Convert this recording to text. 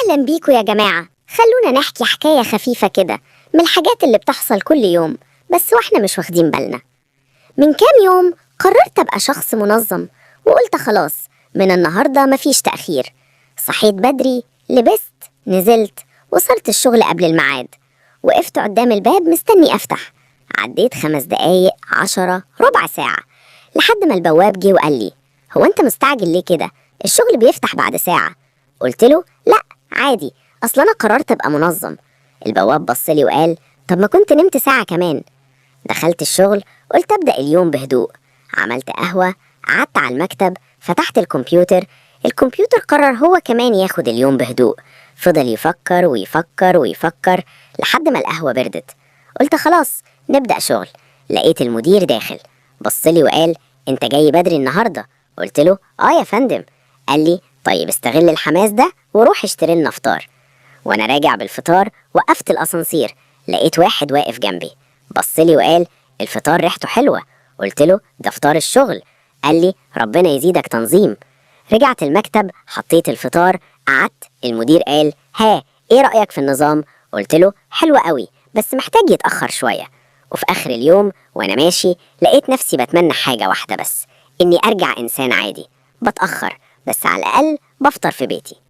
أهلا بيكم يا جماعة. خلونا نحكي حكاية خفيفة كده من الحاجات اللي بتحصل كل يوم بس واحنا مش واخدين بالنا. من كام يوم قررت أبقى شخص منظم وقلت خلاص من النهاردة مفيش تأخير. صحيت بدري، لبست، نزلت، وصلت الشغل قبل الميعاد. وقفت قدام الباب مستني أفتح. عديت 5 دقايق، 10، ربع ساعة، لحد ما البواب جه وقال لي: هو أنت مستعجل ليه كده؟ الشغل بيفتح بعد ساعة. قلت له: لا عادي، أصل أنا قررت أبقى منظم. البواب بصلي وقال: طب ما كنت نمت ساعة كمان. دخلت الشغل، قلت أبدأ اليوم بهدوء. عملت قهوة، قعدت على المكتب، فتحت الكمبيوتر قرر هو كمان ياخد اليوم بهدوء. فضل يفكر ويفكر ويفكر لحد ما القهوة بردت. قلت خلاص نبدأ شغل. لقيت المدير داخل، بصلي وقال: انت جاي بدري النهاردة؟ قلت له: اه يا فندم. قال لي: طيب استغل الحماس ده وروح اشتري لنا فطار. وانا راجع بالفطار وقفت الاسانسير، لقيت واحد واقف جنبي، بصلي وقال: الفطار ريحته حلوة. قلت له: ده فطار الشغل. قال لي: ربنا يزيدك تنظيم. رجعت المكتب، حطيت الفطار، قعدت. المدير قال: ها، ايه رأيك في النظام؟ قلت له: حلو قوي بس محتاج يتأخر شوية. وفي آخر اليوم وانا ماشي لقيت نفسي بتمنى حاجة واحدة بس، اني ارجع انسان عادي، بتأخر بس على الأقل بفطر في بيتي.